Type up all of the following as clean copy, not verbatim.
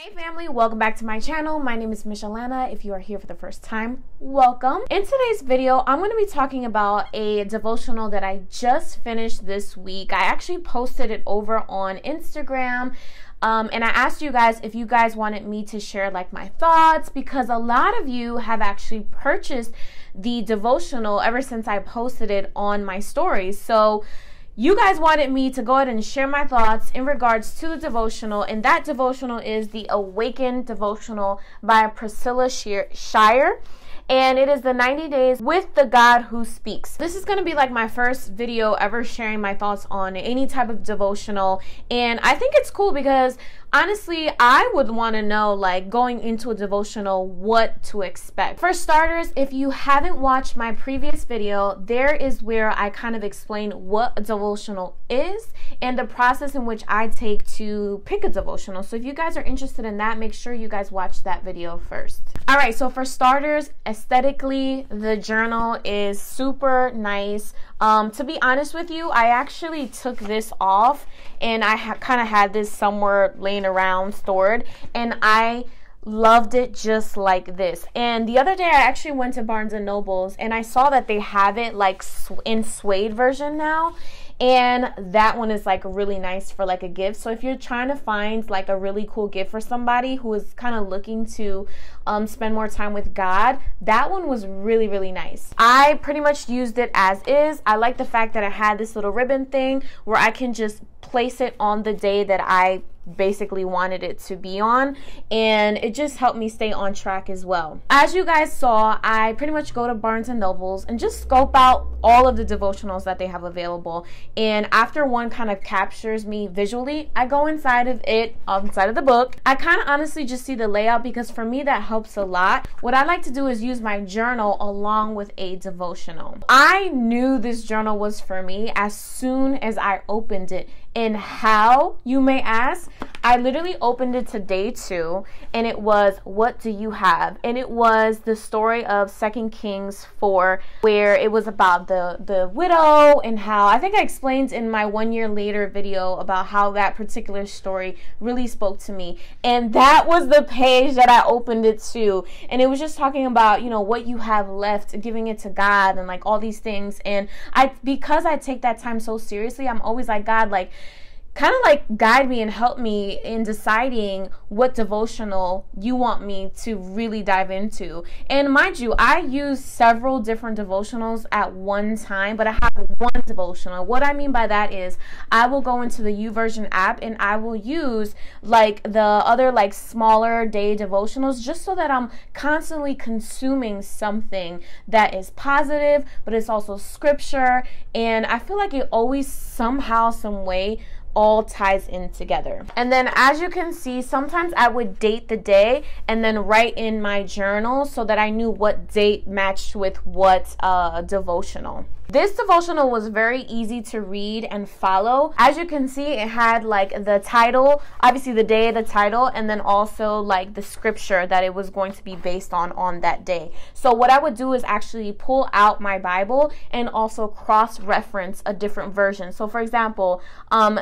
Hey family, welcome back to my channel. My name is Priscilla'S. If you are here for the first time, welcome. In today's video, I'm going to be talking about a devotional that I just finished this week. I actually posted it over on Instagram. And I asked you guys if you guys wanted me to share like my thoughts, because a lot of you have actually purchased the devotional ever since I posted it on my stories. So you guys wanted me to go ahead and share my thoughts in regards to the devotional, and that devotional is the Awaken Devotional by Priscilla'S. And it is the 90 days with the God who speaks. This is going to be like my first video ever sharing my thoughts on any type of devotional. And I think it's cool because honestly, I would want to know, like, going into a devotional, what to expect. For starters, if you haven't watched my previous video, there is where I kind of explain what a devotional is and the process in which I take to pick a devotional. So if you guys are interested in that, make sure you guys watch that video first. All right, so for starters, aesthetically, the journal is super nice. To be honest with you, I actually took this off and I kind of had this somewhere laying around stored, and I loved it just like this. And the other day I actually went to Barnes and Nobles and I saw that they have it like in suede version now. And that one is like really nice for like a gift. So if you're trying to find like a really cool gift for somebody who is kind of looking to spend more time with God, that one was really, really nice. I pretty much used it as is. I like the fact that I had this little ribbon thing where I can just place it on the day that I basically wanted it to be on, and it just helped me stay on track as well. As you guys saw, I pretty much go to Barnes and Nobles and just scope out all of the devotionals that they have available, and after one kind of captures me visually, I go inside of it, inside of the book. I kind of honestly just see the layout, because for me that helps a lot. What I like to do is use my journal along with a devotional. I knew this journal was for me as soon as I opened it. And how, you may ask? I literally opened it to day 2, and it was, what do you have? And it was the story of 2 Kings 4, where it was about the widow, and how, I think I explained in my 1 year later video about how that particular story really spoke to me. And that was the page that I opened it to. And it was just talking about, you know, what you have left, giving it to God, and like all these things. And because I take that time so seriously, I'm always like, God, like, kind of like guide me and help me in deciding what devotional you want me to really dive into. And mind you, I use several different devotionals at one time, but I have one devotional. What I mean by that is I will go into the YouVersion app and I will use like the other like smaller day devotionals, just so that I'm constantly consuming something that is positive, but it's also scripture. And I feel like it always somehow, some way, all ties in together. And then as you can see, sometimes I would date the day and then write in my journal so that I knew what date matched with what devotional. This devotional was very easy to read and follow. As you can see, it had like the title, obviously the day, the title, and then also like the scripture that it was going to be based on that day. So what I would do is actually pull out my Bible and also cross-reference a different version. So for example,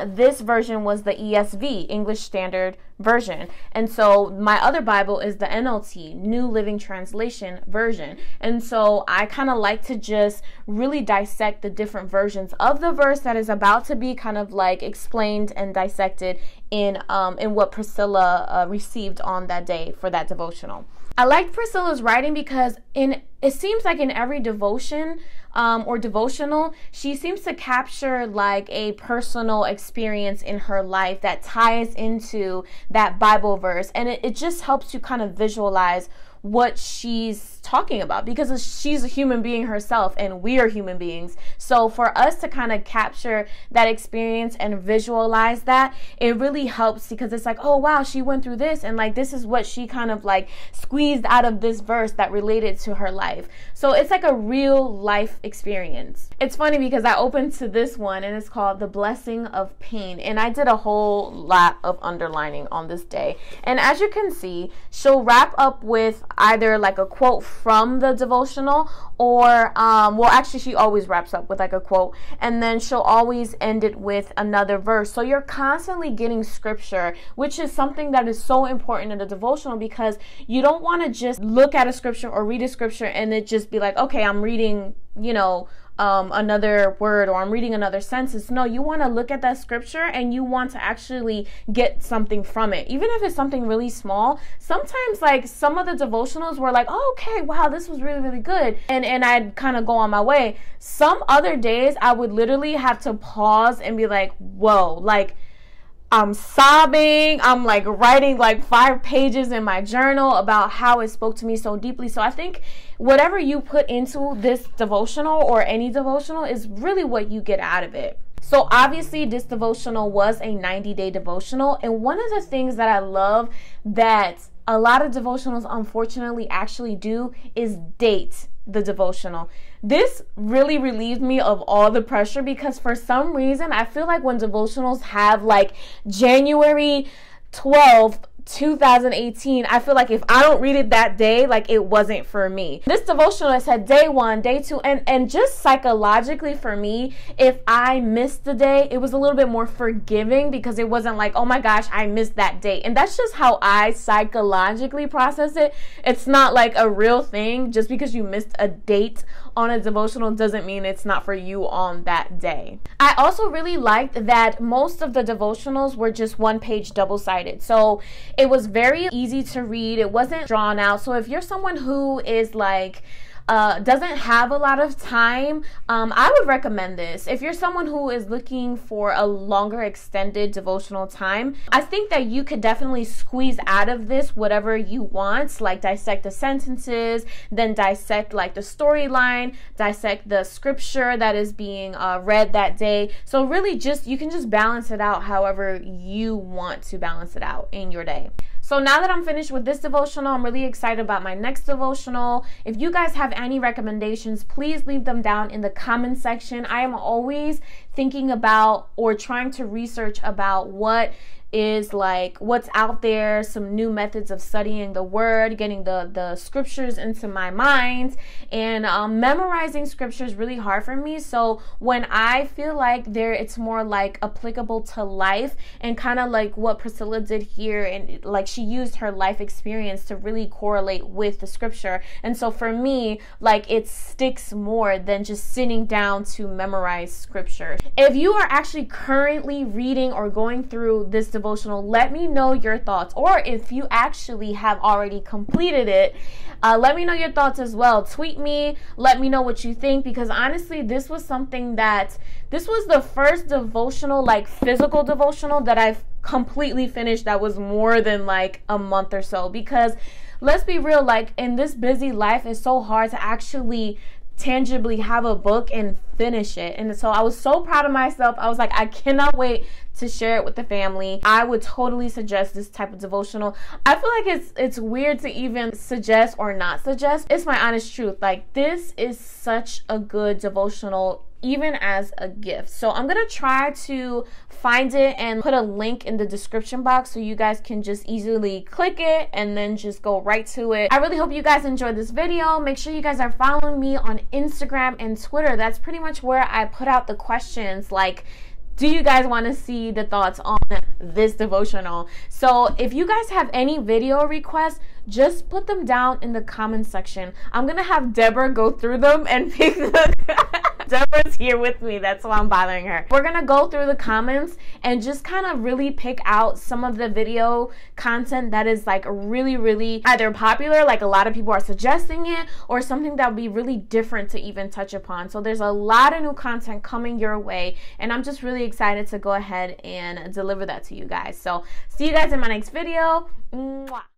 this version was the ESV, English Standard Version. And so my other Bible is the NLT, New Living Translation version. And so I kind of like to just really dissect the different versions of the verse that is about to be kind of like explained and dissected in what Priscilla received on that day for that devotional. I liked Priscilla's writing because it seems like in every devotion or devotional, she seems to capture like a personal experience in her life that ties into that Bible verse. And it just helps you kind of visualize what she's talking about, because she's a human being herself and we are human beings. So for us to kind of capture that experience and visualize that, it really helps, because it's like, oh wow, she went through this, and like this is what she kind of like squeezed out of this verse that related to her life. So it's like a real life experience. It's funny because I opened to this one and it's called The Blessing of Pain, and I did a whole lot of underlining on this day. And as you can see, she'll wrap up with either like a quote from the devotional, or well, actually she always wraps up with like a quote, and then she'll always end it with another verse. So you're constantly getting scripture, which is something that is so important in a devotional, because you don't want to just look at a scripture or read a scripture and it just be like, okay, I'm reading, you know, another word, or I'm reading another sentence. No, you want to look at that scripture and you want to actually get something from it, even if it's something really small. Sometimes like some of the devotionals were like, oh, okay, wow, this was really, really good, and I'd kind of go on my way. Some other days I would literally have to pause and be like, whoa, like I'm sobbing. I'm like writing like 5 pages in my journal about how it spoke to me so deeply. So I think whatever you put into this devotional, or any devotional, is really what you get out of it. So obviously this devotional was a 90-day devotional. And one of the things that I love that a lot of devotionals unfortunately actually do is date the devotional. This really relieved me of all the pressure, because for some reason I feel like when devotionals have like January 12th 2018, I feel like if I don't read it that day, like it wasn't for me. This devotional, I said day 1, day 2, and just psychologically for me, if I missed the day, it was a little bit more forgiving, because it wasn't like, oh my gosh, I missed that date. And that's just how I psychologically process it. It's not like a real thing. Just because you missed a date on a devotional doesn't mean it's not for you on that day. I also really liked that most of the devotionals were just 1-page double-sided. So it was very easy to read. It wasn't drawn out. So if you're someone who is like, doesn't have a lot of time, I would recommend this. If you're someone who is looking for a longer extended devotional time, I think that you could definitely squeeze out of this whatever you want, like dissect the sentences, then dissect like the storyline, dissect the scripture that is being read that day. So really just, you can just balance it out however you want to balance it out in your day. So now that I'm finished with this devotional, I'm really excited about my next devotional. If you guys have any recommendations, please leave them down in the comment section. I am always thinking about or trying to research about what is like what's out there, some new methods of studying the word, getting the scriptures into my mind. And memorizing scripture is really hard for me. So when I feel like it's more like applicable to life, and kind of like what Priscilla did here, and like she used her life experience to really correlate with the scripture. And so for me, like it sticks more than just sitting down to memorize scripture. If you are actually currently reading or going through this devotional, let me know your thoughts. Or if you actually have already completed it, let me know your thoughts as well. Tweet me, let me know what you think, because honestly, this was the first devotional, like physical devotional, that I've completely finished that was more than like a month or so. Because let's be real, like in this busy life, it's so hard to actually tangibly have a book and finish it. And so I was so proud of myself. I was like, I cannot wait to share it with the family. I would totally suggest this type of devotional. I feel like it's weird to even suggest or not suggest. It's my honest truth. Like this is such a good devotional, even as a gift. So I'm gonna try to find it and put a link in the description box so you guys can just easily click it and then just go right to it. I really hope you guys enjoyed this video. Make sure you guys are following me on Instagram and Twitter. That's pretty much where I put out the questions, like, do you guys want to see the thoughts on this devotional? So if you guys have any video requests, just put them down in the comment section. I'm gonna have Deborah go through them and pick the Deborah's here with me, that's why I'm bothering her. We're gonna go through the comments and just kind of really pick out some of the video content that is like really either popular, like a lot of people are suggesting it, or something that would be really different to even touch upon. So there's a lot of new content coming your way, and I'm just really excited to go ahead and deliver that to you guys. So see you guys in my next video. Mwah.